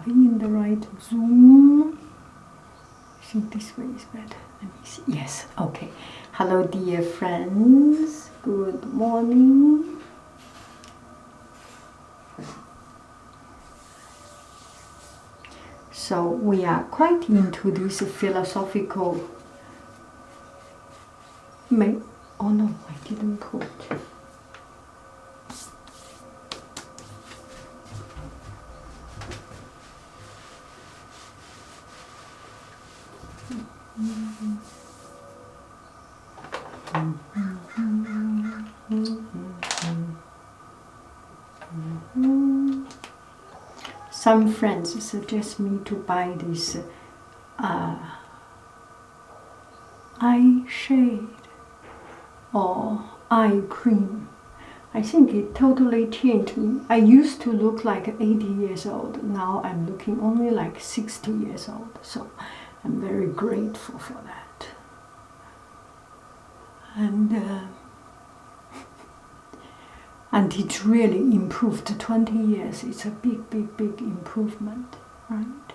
be in the right zoom. I think this way is better. Let me see. Yes, okay. Hello, dear friends. Good morning. So we are quite into this philosophical. Oh no, I didn't put. Some friends suggest me to buy this eye shade or eye cream. I think it totally changed me. I used to look like 80 years old. Now I'm looking only like 60 years old. So I'm very grateful for that. And it really improved 20 years. It's a big, big, big improvement, right?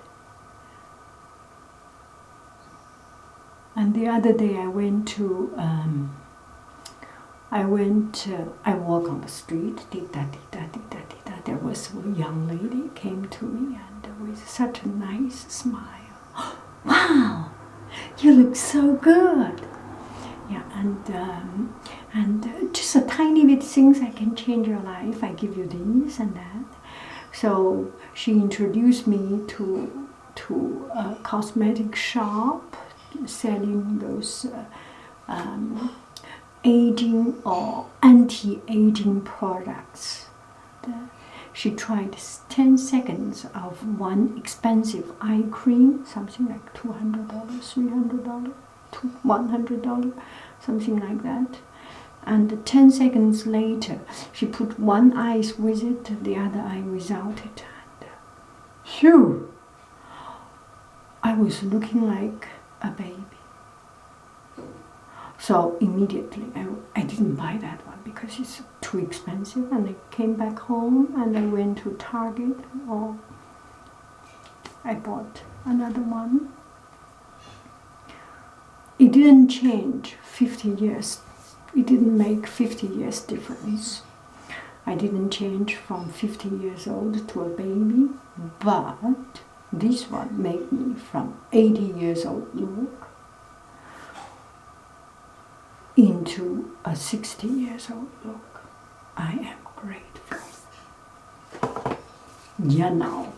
And the other day I went to, I walk on the street, there was a young lady came to me and with such a nice smile. Wow, you look so good. Yeah, and just a tiny bit things that can change your life. I give you this and that. So she introduced me to a cosmetic shop selling those aging or anti-aging products. She tried 10 seconds of one expensive eye cream, something like $200, $300, $100, something like that. And 10 seconds later, she put one eye with it, the other eye without it. And phew! I was looking like a baby. So immediately, I didn't buy that one because it's too expensive. And I came back home and I went to Target, or I bought another one. It didn't change 50 years. It didn't make 50 years difference. I didn't change from 50 years old to a baby, but this one made me from 80 years old look into a 60 years old look. I am grateful. Yeah, now.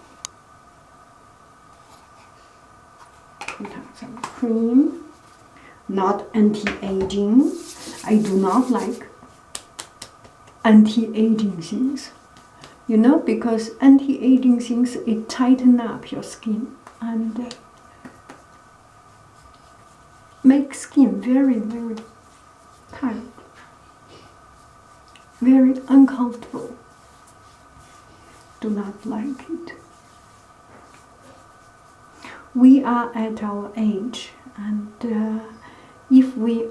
Put on some cream. Not anti-aging. I do not like anti-aging things. You know, because anti-aging things, it tighten up your skin and make skin very, very tight, very uncomfortable. Do not like it. We are at our age, and if we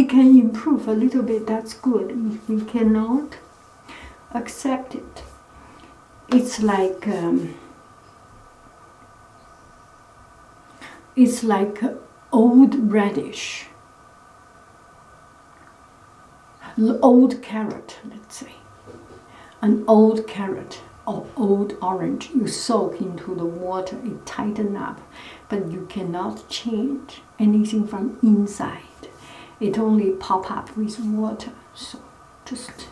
can improve a little bit, that's good. If we cannot, accept it. It's like old radish, old carrot, let's say. An old carrot or old orange, you soak into the water, it tightens up, but you cannot change anything from inside. It only pop up with water. So just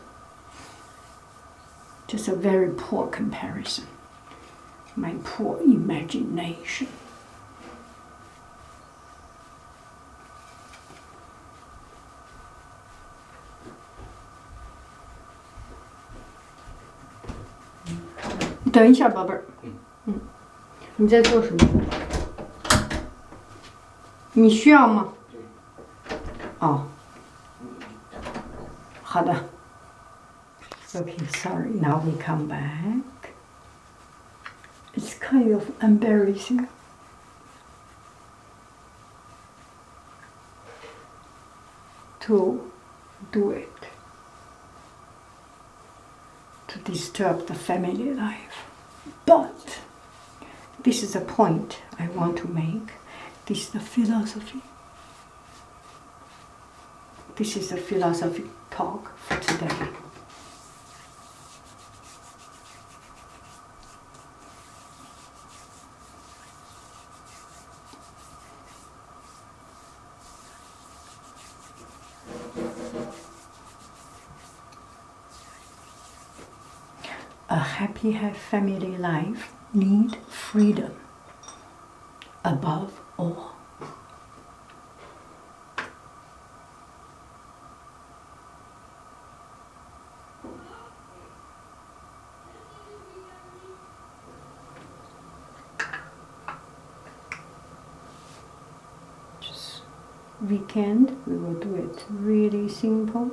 a very poor comparison. My poor imagination.等一下，宝贝儿。你在做什么？你需要吗？哦，好的。Okay, sorry. Now we come back. It's kind of embarrassing. To do it. To disturb the family life. But this is the point I want to make. This is the philosophy. This is the philosophy talk for today. A happy family life needs freedom above all. Just weekend, we will do it really simple.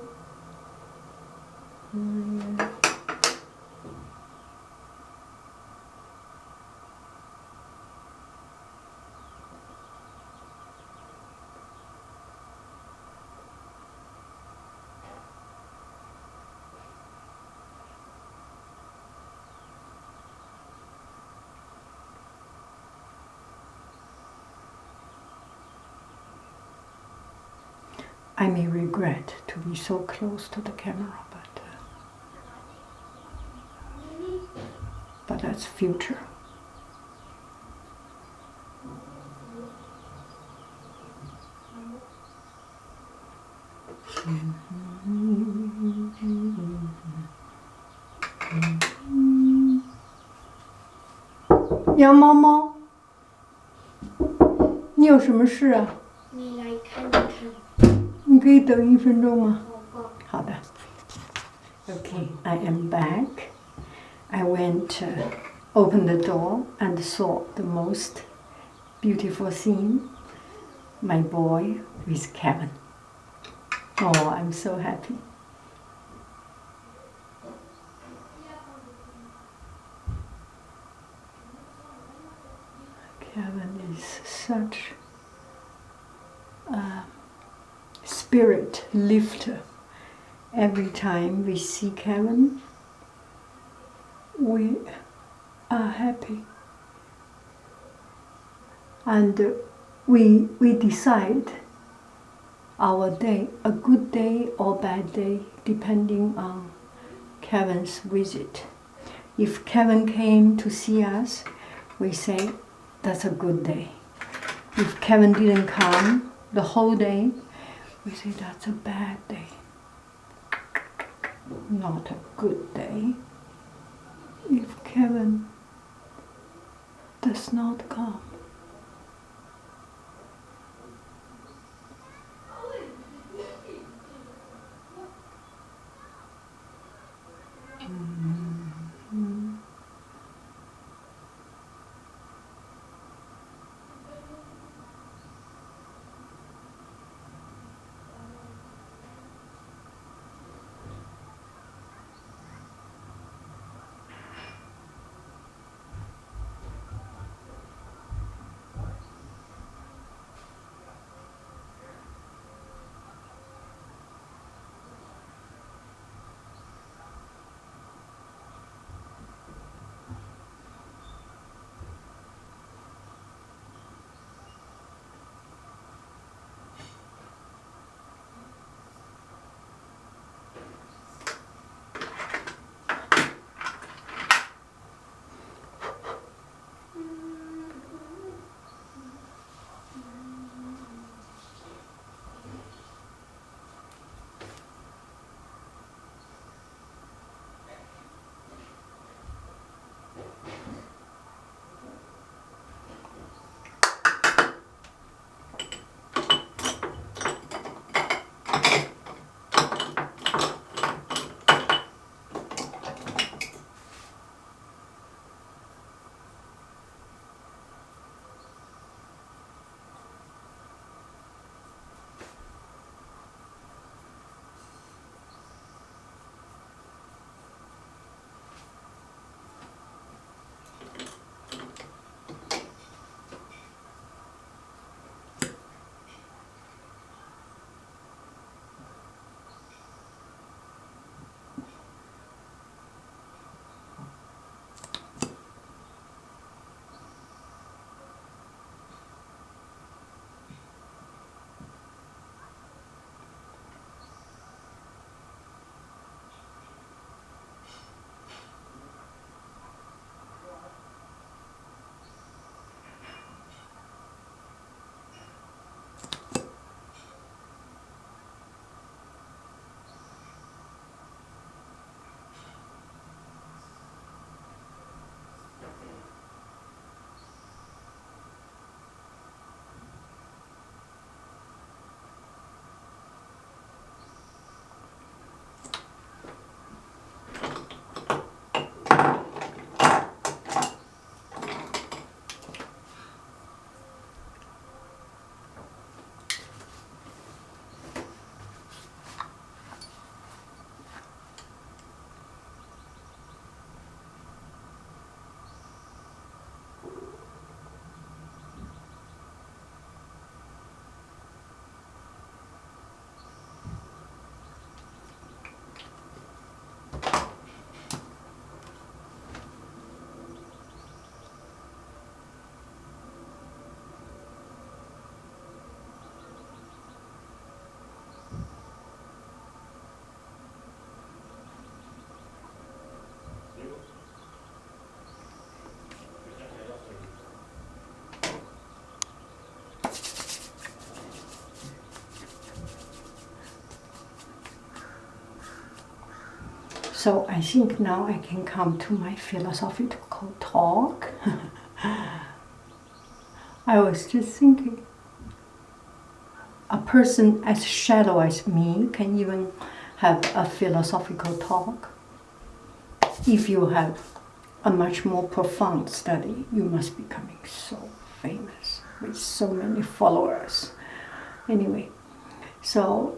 I may regret to be so close to the camera, but that's future.杨猫猫，你有什么事啊？你来看一看。你可以等1分钟吗？好的。Okay, I am back. I went to open the door and saw the most beautiful scene. My boy with Kevin. Oh, I'm so happy. Kevin is such a spirit lifter. Every time we see Kevin, we are happy. And we decide our day, a good day or bad day, depending on Kevin's visit. If Kevin came to see us, we say that's a good day. If Kevin didn't come the whole day, we say that's a bad day. Not a good day. If Kevin does not come, So I think now I can come to my philosophical talk. I was just thinking, a person as shallow as me can even have a philosophical talk. If you have a much more profound study, you must be becoming so famous with so many followers. Anyway, so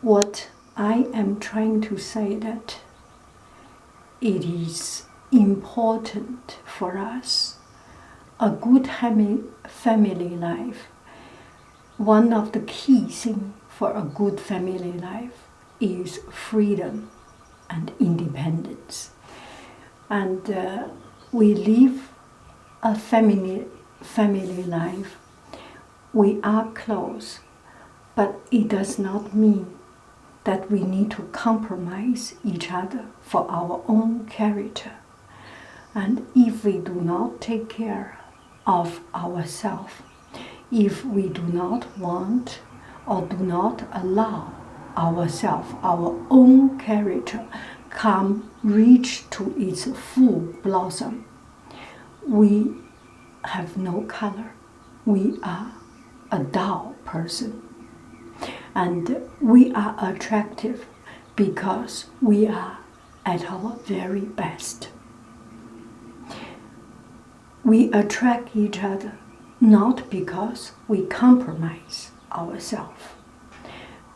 what I am trying to say that it is important for us, a good family life. One of the key things for a good family life is freedom and independence. And we live a family life. We are close, but it does not mean that we need to compromise each other for our own character. And if we do not take care of ourselves, if we do not want or do not allow ourselves, our own character, reach to its full blossom, we have no color. We are a dull person. And we are attractive because we are at our very best. We attract each other not because we compromise ourselves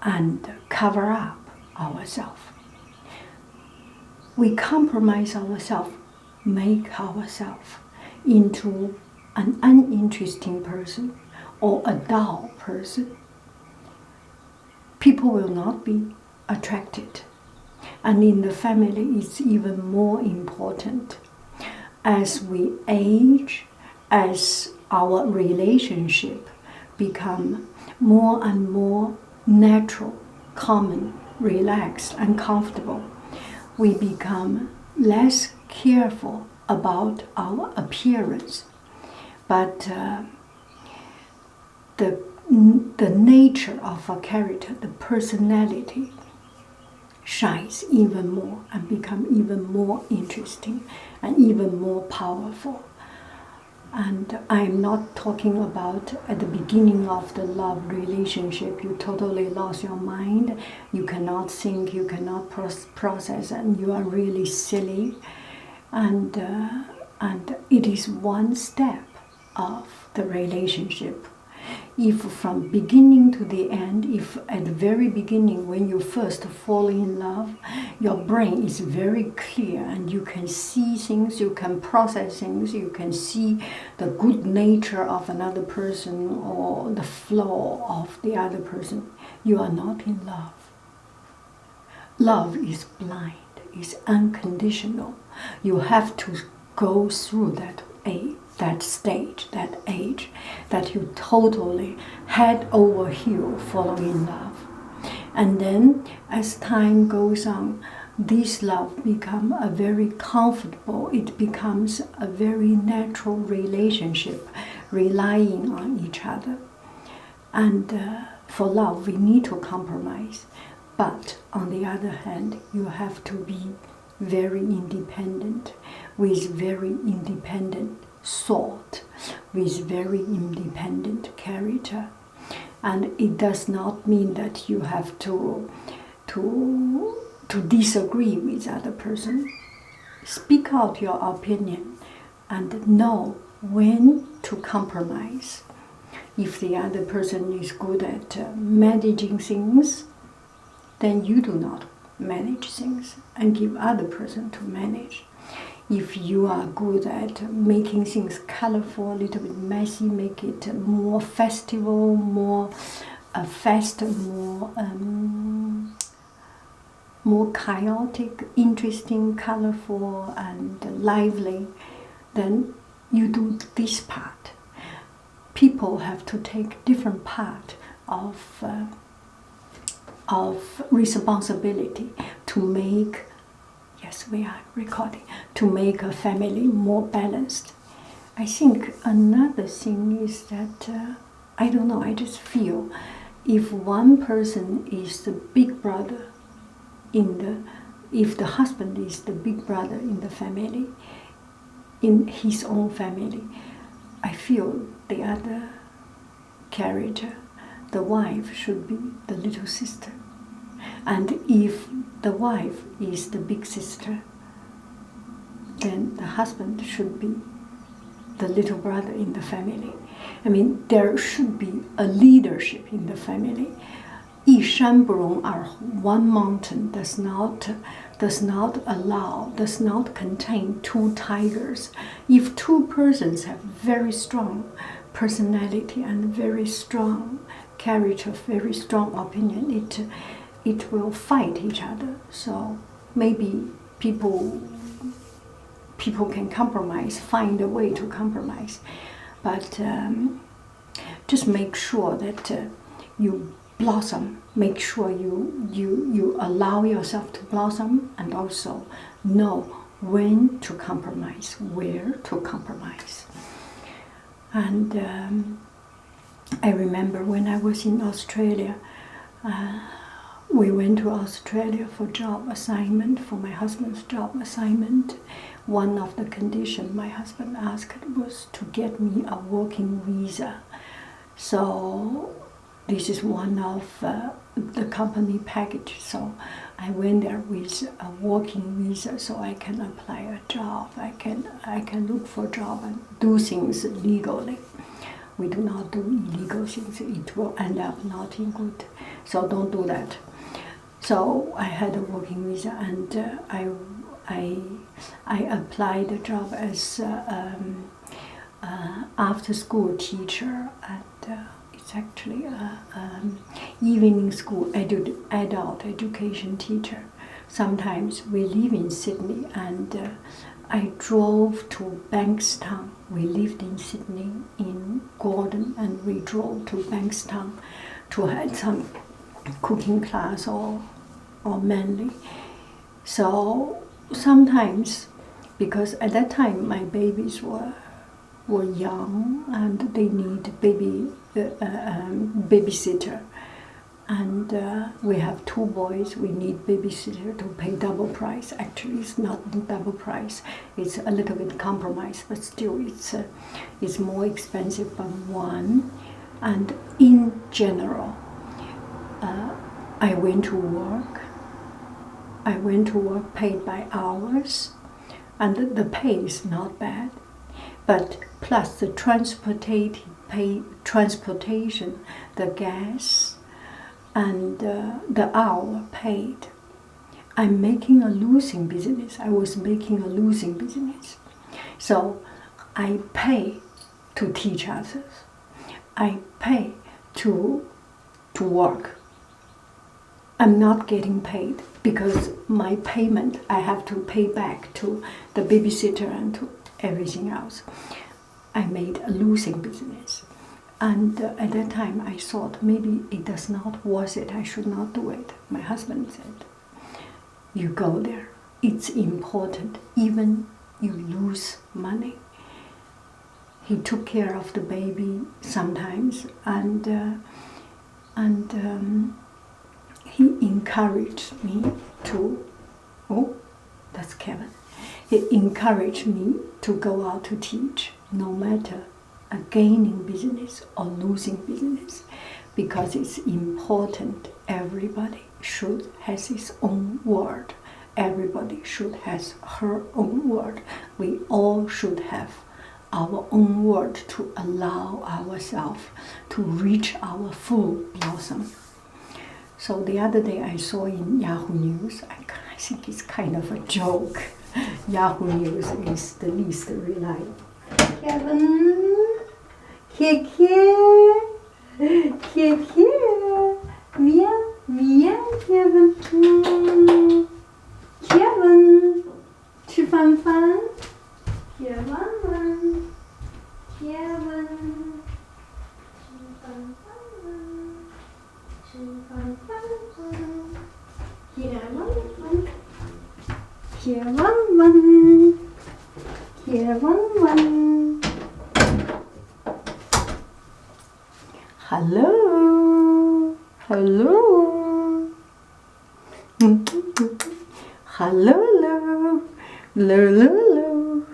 and cover up ourselves. We compromise ourselves, make ourselves into an uninteresting person or a dull person. People will not be attracted. And in the family, it's even more important. As we age, as our relationship become more and more natural, common, relaxed, and comfortable, we become less careful about our appearance. But the nature of a character, the personality, shines even more and become even more interesting and even more powerful. And I'm not talking about at the beginning of the love relationship, you totally lost your mind, you cannot think, you cannot process, and you are really silly. And it is one step of the relationship. If from beginning to the end, if at the very beginning when you first fall in love, your brain is very clear and you can see things, you can process things, you can see the good nature of another person or the flaw of the other person, you are not in love. Love is blind, is unconditional. You have to go through that stage, that age, that you totally head over heel fall in love. And then as time goes on, this love becomes a very comfortable, it becomes a very natural relationship, relying on each other. And for love, we need to compromise. But on the other hand, you have to be very independent, with very independent thought, with very independent character. And it does not mean that you have to disagree with other person. Speak out your opinion and know when to compromise. If the other person is good at managing things, then you do not manage things and give other person to manage. If you are good at making things colorful, a little bit messy, make it more festival, more fast, more chaotic, interesting, colorful, and lively, then you do this part. People have to take different part of responsibility to make, yes, we are recording, to make a family more balanced. I think another thing is that, I don't know, I just feel if one person is the big brother if the husband is the big brother in the family, in his own family, I feel the other character, the wife, should be the little sister. And if the wife is the big sister, then the husband should be the little brother in the family. I mean, there should be a leadership in the family. 一山不容二虎. One mountain does not contain two tigers. If two persons have very strong personality and very strong character, very strong opinion, it will fight each other. So maybe people can compromise, find a way to compromise, but just make sure that you blossom. Make sure you allow yourself to blossom, and also know when to compromise, where to compromise. And I remember when I was in Australia, we went to Australia for job assignment, for my husband's job assignment. One of the conditions my husband asked was to get me a working visa. So this is one of the company package. So I went there with a working visa, so I can apply a job. I can look for a job and do things legally. We do not do illegal things. It will end up not in good. So don't do that. So I had a working visa, and I applied the job as after-school teacher, and it's actually evening school adult education teacher. Sometimes we live in Sydney, and I drove to Bankstown. We lived in Sydney, in Gordon, and we drove to Bankstown to have some cooking class or Manly. So sometimes, because at that time my babies were young and they need babysitter, and we have two boys. We need babysitter to pay double price. Actually, it's not double price. It's a little bit compromise, but still, it's more expensive than one. And in general, I went to work. Paid by hours, and the pay is not bad, but plus the transportation, the gas, and the hour paid. I'm making a losing business. I was making a losing business. So I pay to teach others. I pay to work. I'm not getting paid, because my payment I have to pay back to the babysitter and to everything else. I made a losing business. And at that time I thought maybe it does not worth it. I should not do it. My husband said, you go there. It's important, even you lose money. He took care of the baby sometimes, and he encouraged me to, oh, that's Kevin. He encouraged me to go out to teach, no matter a gaining business or losing business, because it's important. Everybody should have his own word. Everybody should have her own word. We all should have our own word to allow ourselves to reach our full blossom. So the other day I saw in Yahoo News, I think it's kind of a joke. Yahoo News is the least reliable. Kevin, Kevin, viens, Kevin, Kevin, 吃饭饭 Kevin, Kevin, 吃饭饭 Kevin. Hello. hello, hello, hello, hello, hello.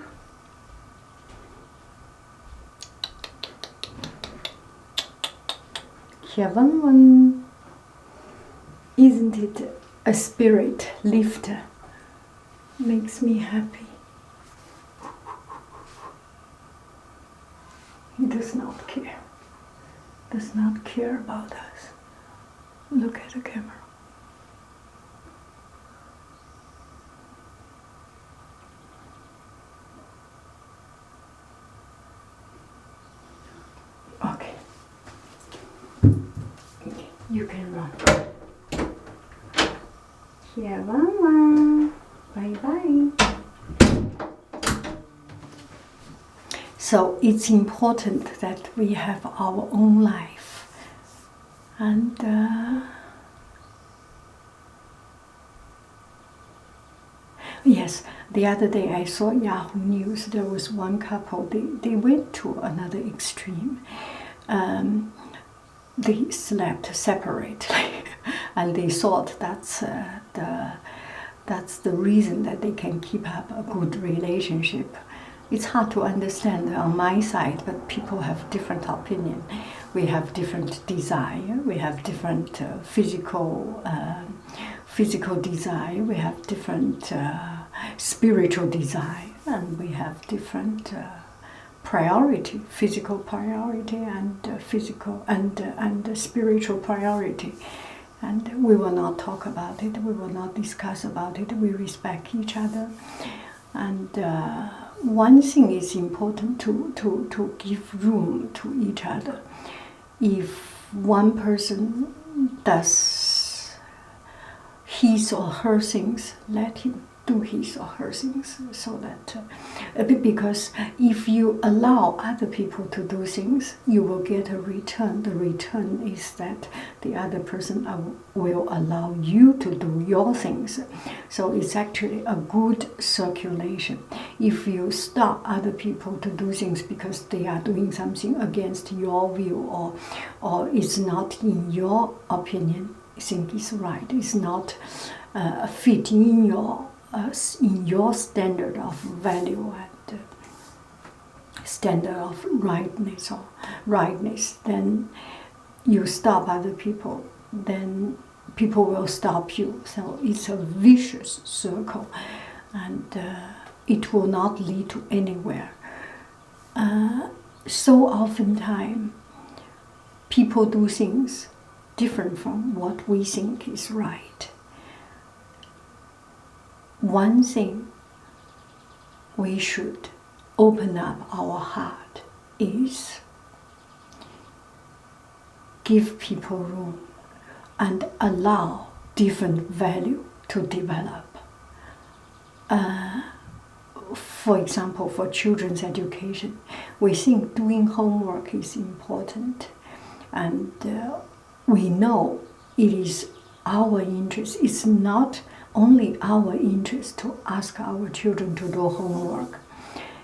Heaven, isn't it a spirit lifter? Makes me happy. He does not care. Does not care about us. Look at the camera. Okay. You can run. Here, Mama. Bye-bye. So it's important that we have our own life. And yes, the other day I saw Yahoo News. There was one couple, they went to another extreme. They slept separately, and they thought that's the reason that they can keep up a good relationship. It's hard to understand on my side, but people have different opinion. We have different desire. We have different physical desire. We have different spiritual desire, and we have different priority, physical priority, and physical and spiritual priority. And we will not talk about it. We will not discuss about it. We respect each other. And one thing is important to give room to each other. If one person does his or her things, let him do his or her things, so that because if you allow other people to do things, you will get a return. The return is that the other person will allow you to do your things. So it's actually a good circulation. If you stop other people to do things because they are doing something against your view, or it's not in your opinion, I think it's right, it's not fit in your standard of value and standard of rightness, then you stop other people, then people will stop you. So it's a vicious circle, and it will not lead to anywhere. So oftentimes, people do things different from what we think is right. One thing we should open up our heart is give people room and allow different value to develop. For example, for children's education, we think doing homework is important, and we know it is our interest. It's not only our interest to ask our children to do homework.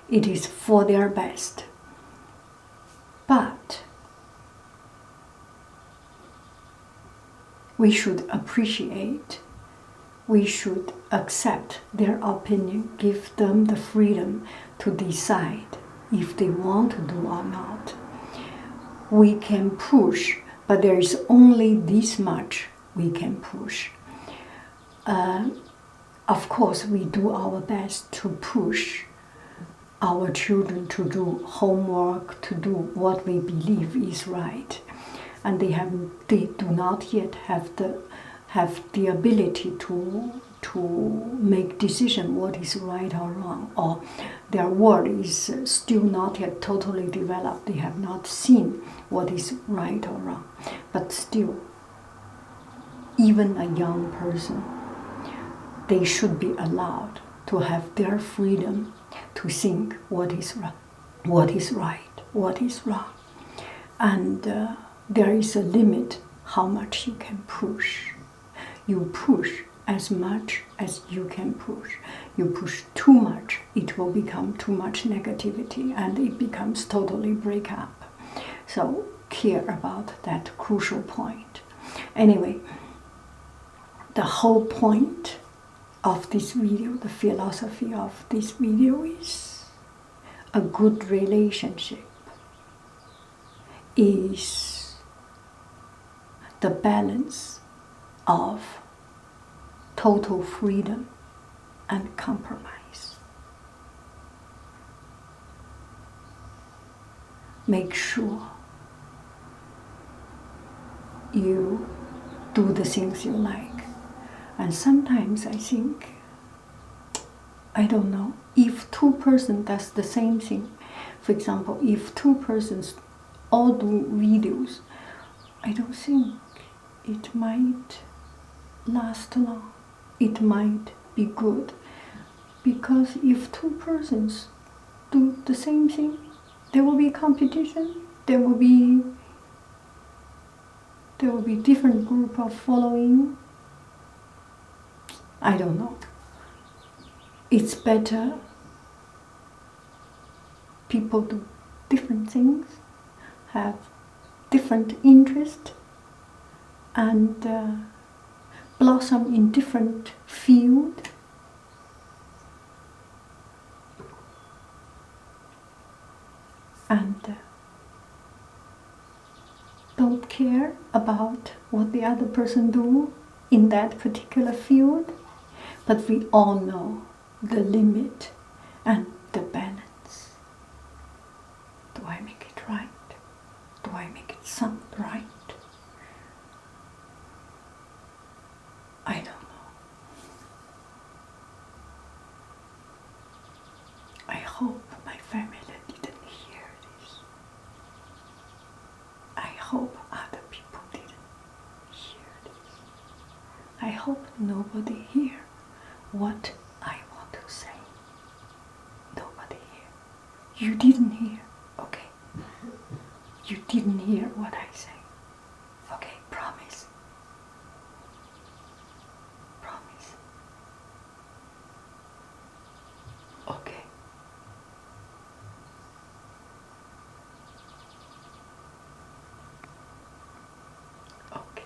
It is for their best. But we should appreciate, we should accept their opinion, give them the freedom to decide if they want to do or not. We can push, but there is only this much we can push. Of course, we do our best to push our children to do homework, to do what we believe is right, and they do not yet have the ability to make decision what is right or wrong, or their world is still not yet totally developed. They have not seen what is right or wrong, but still, even a young person, they should be allowed to have their freedom to think what is right, what is wrong. And there is a limit how much you can push. You push as much as you can push. You push too much, it will become too much negativity, and it becomes totally break up. So care about that crucial point. Anyway, the whole point of this video, the philosophy of this video is a good relationship is the balance of total freedom and compromise. Make sure you do the things you like. And sometimes I think, I don't know, if two persons does the same thing, for example, if two persons all do videos, I don't think it might last long. It might be good, because if two persons do the same thing, there will be competition, there will be different group of following. I don't know. It's better people do different things, have different interests, and blossom in different fields. And don't care about what the other person do in that particular field, but we all know the limit and the balance. Do I make it right? Do I make it sound right? I don't know. I hope my family didn't hear this. I hope other people didn't hear this. I hope nobody hear what I want to say. Nobody hear. You didn't hear. Okay. You didn't hear what I say. Okay, promise. Promise. Okay. Okay.